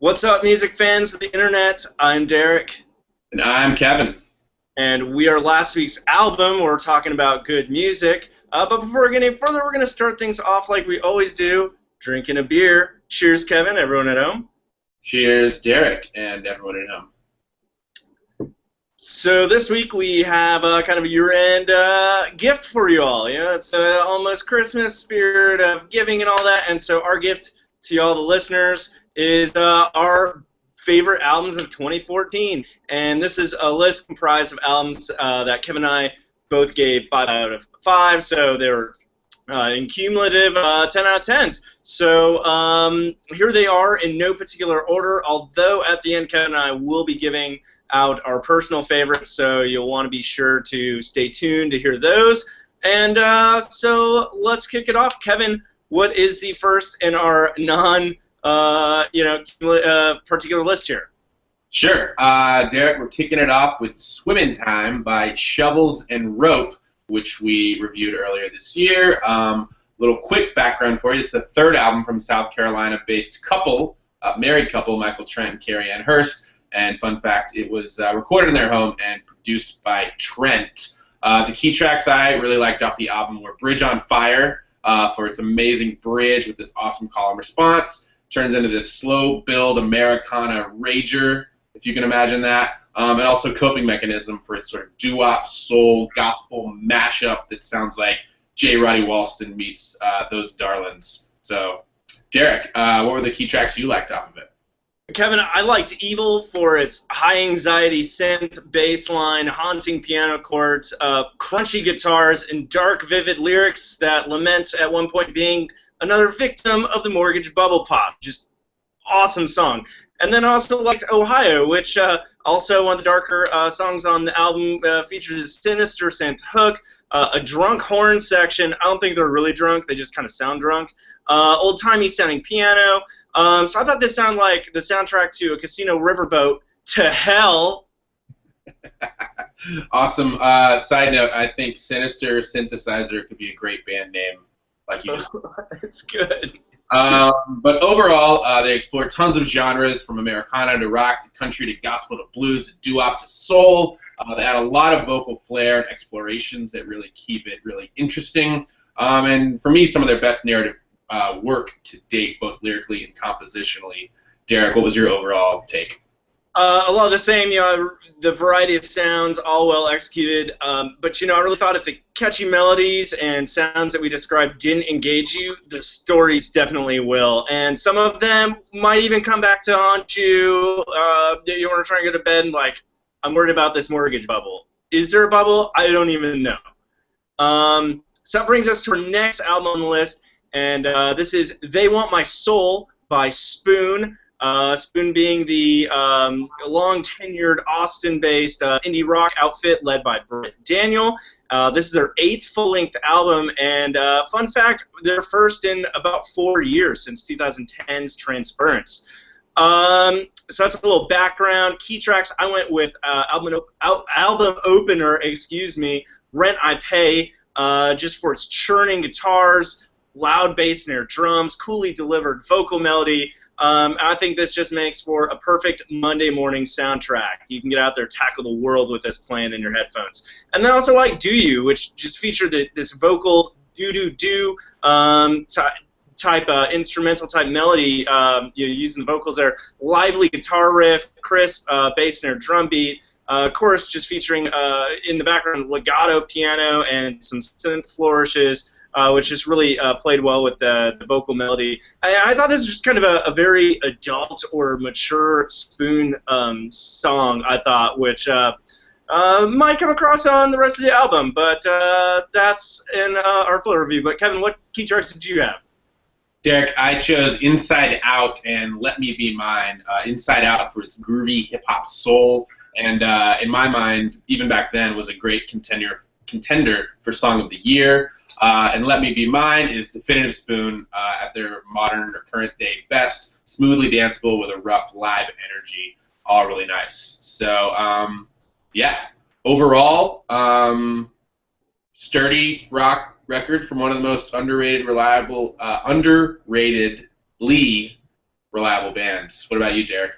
What's up, music fans of the internet? I'm Derek, And I'm Kevin. and we are last week's album. We're talking about good music. But before we get any further, we're going to start things off like we always do, drinking a beer. Cheers, Kevin, everyone at home. Cheers, Derek, and everyone at home. So this week we have kind of a year-end gift for you all. You know, it's almost Christmas, spirit of giving and all that. And so our gift to y'all, the listeners, is our favorite albums of 2014. And this is a list comprised of albums that Kevin and I both gave 5 out of 5. So they were in cumulative 10 out of 10s. So here they are in no particular order, although at the end Kevin and I will be giving out our personal favorites, so you'll want to be sure to stay tuned to hear those. And so let's kick it off. Kevin, what is the first in our particular list here? Sure. Derek, we're kicking it off with Swimmin' Time by Shovels and Rope, which we reviewed earlier this year. Little quick background for you. It's the third album from South Carolina-based married couple, Michael Trent and Carrie Ann Hurst. And fun fact, it was recorded in their home and produced by Trent. The key tracks I really liked off the album were Bridge on Fire, for its amazing bridge with this awesome call and response. Turns into this slow build Americana rager, if you can imagine that. And also Coping Mechanism for its sort of doo-wop, soul, gospel mashup that sounds like J. Roddy Walston meets those darlings. So, Derek, what were the key tracks you liked off of it? Kevin, I liked Evil for its high-anxiety synth, bass line, haunting piano chords, crunchy guitars, and dark, vivid lyrics that lament at one point being another victim of the mortgage bubble pop. Just awesome song. And then I also liked Ohio, which also one of the darker songs on the album features a sinister synth hook, a drunk horn section. I don't think they're really drunk. They just kind of sound drunk. Old-timey sounding piano. So I thought this sounded like the soundtrack to a casino riverboat to hell. Awesome. Side note, I think Sinister Synthesizer could be a great band name. Like you just... It's good. But overall, they explore tons of genres, from Americana to rock to country to gospel to blues to doo-wop to soul. They add a lot of vocal flair and explorations that really keep it really interesting. And for me, some of their best narrative work to date, both lyrically and compositionally. Derek, what was your overall take? A lot of the same, the variety of sounds, all well executed. But, I really thought if the catchy melodies and sounds that we described didn't engage you, the stories definitely will. And some of them might even come back to haunt you. You want to try and go to bed and, I'm worried about this mortgage bubble. Is there a bubble? I don't even know. So that brings us to our next album on the list, and this is They Want My Soul by Spoon. Spoon being the long-tenured Austin-based indie rock outfit led by Brett Daniel. This is their 8th full-length album, and fun fact, their first in about 4 years since 2010's Transference. So that's a little background. Key tracks, I went with album opener, Rent I Pay, just for its churning guitars, loud bass snare drums, coolly delivered vocal melody. I think this just makes for a perfect Monday morning soundtrack. You can get out there, tackle the world with this playing in your headphones. And then also like Do You, which just featured this vocal do-do-do type instrumental type melody, using the vocals there. Lively guitar riff, crisp bass snare drum beat. Chorus just featuring in the background legato piano and some synth flourishes. Which just really played well with the vocal melody. I thought this was just kind of a very adult or mature Spoon song, I thought, which might come across on the rest of the album, but that's in our full review. But Kevin, what key tracks did you have? Derek, I chose Inside Out and Let Me Be Mine. Inside Out for its groovy hip-hop soul, and in my mind, even back then, was a great contender for Song of the Year. And Let Me Be Mine is definitive Spoon at their modern or current day best, smoothly danceable with a rough live energy, all really nice. So, yeah, overall, sturdy rock record from one of the most underratedly reliable bands. What about you, Derek?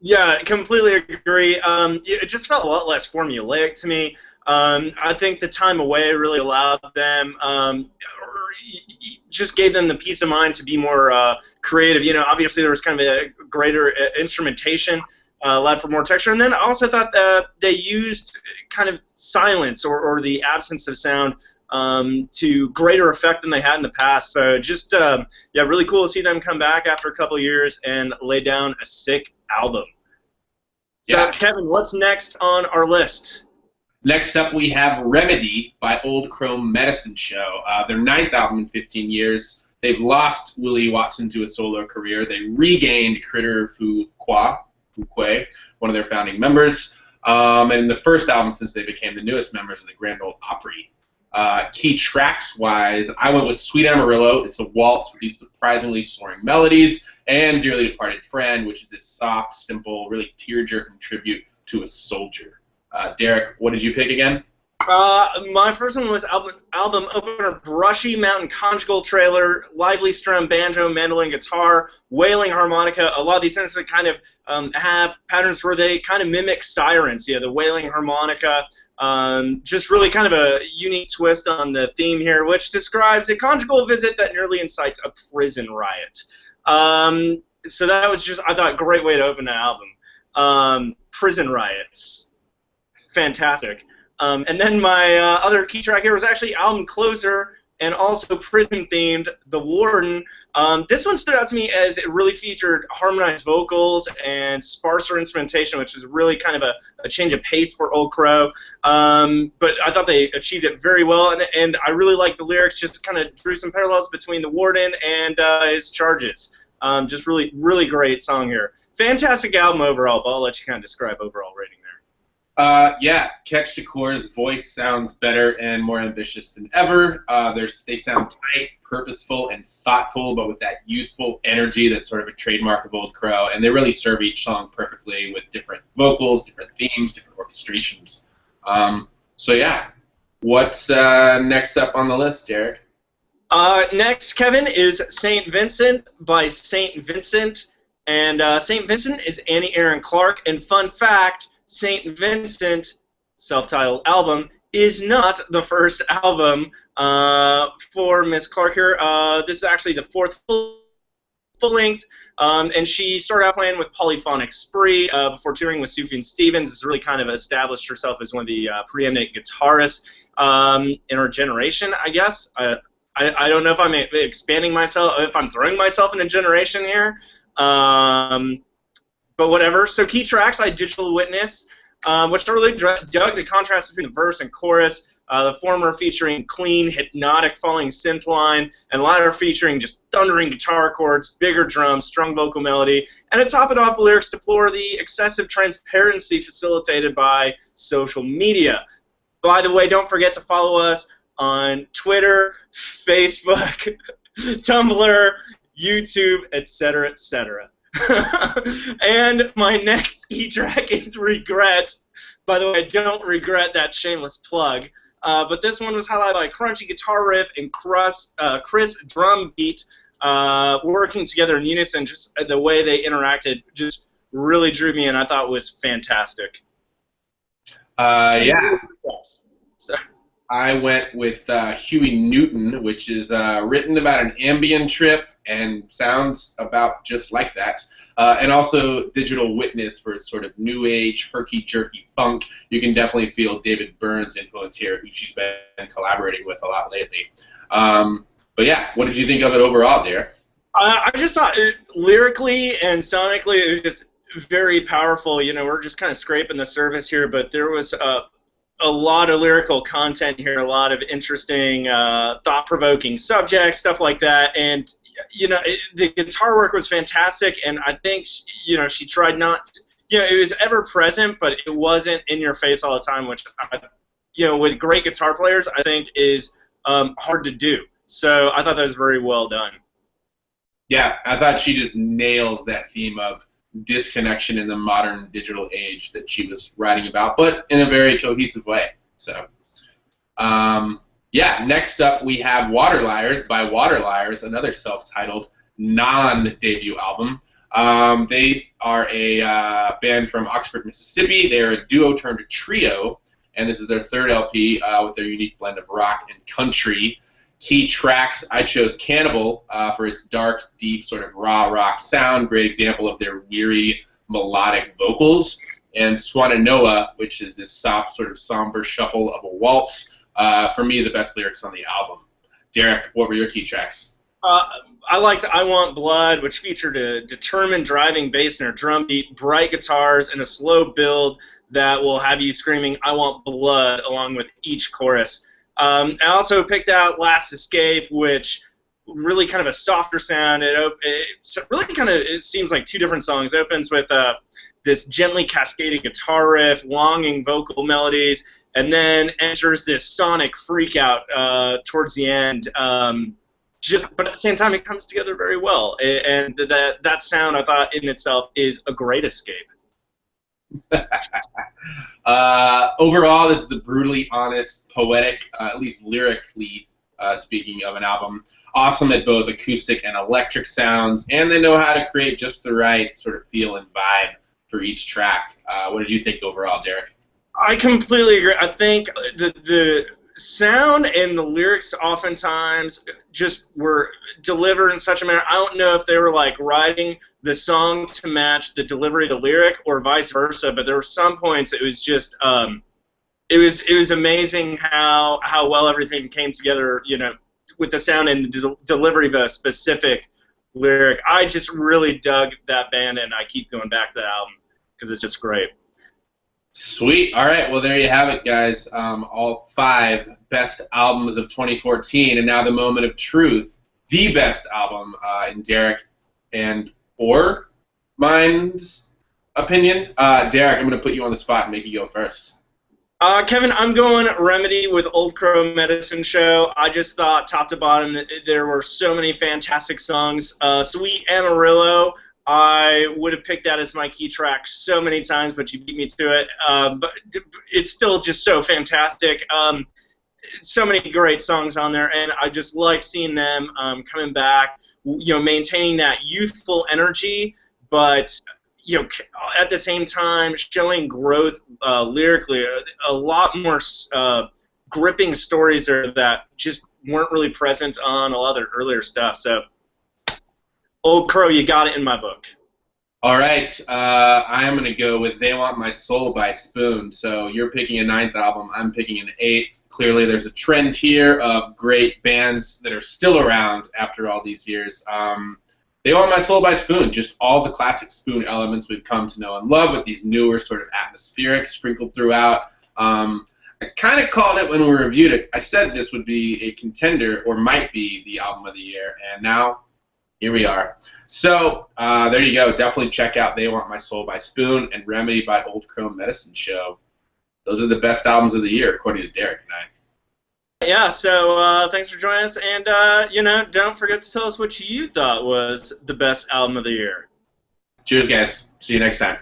Yeah, completely agree. It just felt a lot less formulaic to me. I think the time away really allowed them, just gave them the peace of mind to be more creative. Obviously there was kind of a greater instrumentation, allowed for more texture. And then I also thought that they used kind of silence or the absence of sound to greater effect than they had in the past. So just, yeah, really cool to see them come back after a couple of years and lay down a sick album. Yeah. So, Kevin, what's next on our list? Next up, we have Remedy by Old Crow Medicine Show. Their 9th album in 15 years. They've lost Willie Watson to a solo career. They regained Critter Fuqua, one of their founding members, and the first album since they became the newest members of the Grand Ole Opry. Key tracks-wise, I went with Sweet Amarillo. It's a waltz with these surprisingly soaring melodies, and Dearly Departed Friend, which is this soft, simple, really tear-jerking tribute to a soldier. Derek, what did you pick again? My first one was album opener, brushy mountain conjugal trailer, lively strum, banjo, mandolin, guitar, wailing harmonica. A lot of these instruments kind of have patterns where they kind of mimic sirens. The wailing harmonica. Just really kind of a unique twist on the theme here, which describes a conjugal visit that nearly incites a prison riot. So that was just, I thought, a great way to open an album. Prison riots. Fantastic. And then my other key track here was actually album closer and also prison-themed, The Warden. This one stood out to me as it really featured harmonized vocals and sparser instrumentation, which is really kind of a change of pace for Old Crow. But I thought they achieved it very well, and I really liked the lyrics, just kind of drew some parallels between The Warden and his charges. Just really, really great song here. Fantastic album overall, but I'll let you kind of describe overall rating there. Yeah, Ketch Shakur's voice sounds better and more ambitious than ever. They sound tight, purposeful, and thoughtful, but with that youthful energy that's sort of a trademark of Old Crow, and they really serve each song perfectly with different vocals, different themes, different orchestrations. So yeah, what's next up on the list, Derek? Next, Kevin, is St. Vincent by St. Vincent, and St. Vincent is Annie Aaron Clark, and fun fact, St. Vincent, self-titled album, is not the first album for Miss Clark here. This is actually the 4th full-length, and she started out playing with Polyphonic Spree before touring with Sufjan Stevens. Has really kind of established herself as one of the preeminent guitarists in her generation, I guess. I don't know if I'm expanding myself, if I'm throwing myself in a generation here. But whatever. So key tracks, I had Digital Witness, which I really dug the contrast between the verse and chorus. The former featuring clean, hypnotic falling synth line, and the latter featuring just thundering guitar chords, bigger drums, strong vocal melody. And to top it off, the lyrics deplore the excessive transparency facilitated by social media. By the way, don't forget to follow us on Twitter, Facebook, Tumblr, YouTube, etc., etc. And my next key track is Regret. By the way, I don't regret that shameless plug. But this one was highlighted by a crunchy guitar riff and crisp drum beat working together in unison. Just the way they interacted just really drew me in. I thought it was fantastic. Yeah. So. I went with Huey Newton, which is written about an Ambien trip and sounds about just like that. And also Digital Witness for sort of new age, herky-jerky funk. You can definitely feel David Byrne's influence here, who she's been collaborating with a lot lately. But yeah, what did you think of it overall, Derek? I just thought lyrically and sonically it was just very powerful. You know, we're just kind of scraping the surface here, but there was a lot of lyrical content here, a lot of interesting, thought-provoking subjects, stuff like that. And, you know, the guitar work was fantastic, and I think, you know, she tried not to, you know, it was ever present, but it wasn't in your face all the time, which, you know, with great guitar players, I think is hard to do. So I thought that was very well done. Yeah, I thought she just nails that theme of disconnection in the modern digital age that she was writing about, but in a very cohesive way. So, yeah, next up we have Water Liars by Water Liars, another self-titled non-debut album. They are a band from Oxford, Mississippi. They're a duo turned trio, and this is their third LP with their unique blend of rock and country. Key tracks, I chose Cannibal for its dark, deep, sort of raw rock sound, great example of their weary, melodic vocals, and Swananoa, which is this soft, sort of somber shuffle of a waltz. For me, the best lyrics on the album. Derek, what were your key tracks? I liked I Want Blood, which featured a determined driving bass and a drum beat, bright guitars, and a slow build that will have you screaming I Want Blood along with each chorus. I also picked out Last Escape, which really kind of a softer sound. It really kind of, it seems like two different songs. It opens with this gently cascading guitar riff, longing vocal melodies, and then enters this sonic freakout towards the end. But at the same time, it comes together very well. And that sound, I thought, in itself is a great escape. Overall, this is a brutally honest, poetic, at least lyrically speaking, of an album. Awesome at both acoustic and electric sounds, and they know how to create just the right sort of feel and vibe for each track. What did you think overall, Derek? I completely agree. I think the sound and the lyrics oftentimes just were delivered in such a manner. I don't know if they were like writing the song to match the delivery of the lyric or vice versa, but there were some points it was just it was amazing how well everything came together, you know, with the sound and the delivery of a specific lyric. I just really dug that band, and I keep going back to that album because it's just great. Sweet. All right. Well, there you have it, guys. All 5 best albums of 2014, and now the moment of truth. The best album in Derek and or mine's opinion. Derek, I'm going to put you on the spot and make you go first. Kevin, I'm going Remedy with Old Crow Medicine Show. I just thought, top to bottom, that there were so many fantastic songs. Sweet Amarillo, I would have picked that as my key track so many times, but you beat me to it. But it's still just so fantastic. So many great songs on there, and I just like seeing them coming back, you know, maintaining that youthful energy, but you know, at the same time showing growth lyrically. A lot more gripping stories there that just weren't really present on a lot of their earlier stuff. So, Old Crow, you got it in my book. All right, I'm going to go with They Want My Soul by Spoon. So you're picking a 9th album, I'm picking an 8th. Clearly there's a trend here of great bands that are still around after all these years. They Want My Soul by Spoon, just all the classic Spoon elements we've come to know and love with these newer sort of atmospherics sprinkled throughout. I kind of called it when we reviewed it. I said this would be a contender or might be the album of the year, and now here we are. So there you go. Definitely check out They Want My Soul by Spoon and Remedy by Old Crow Medicine Show. Those are the best albums of the year, according to Derek and I. Yeah, so thanks for joining us, and you know, don't forget to tell us what you thought was the best album of the year. Cheers, guys. See you next time.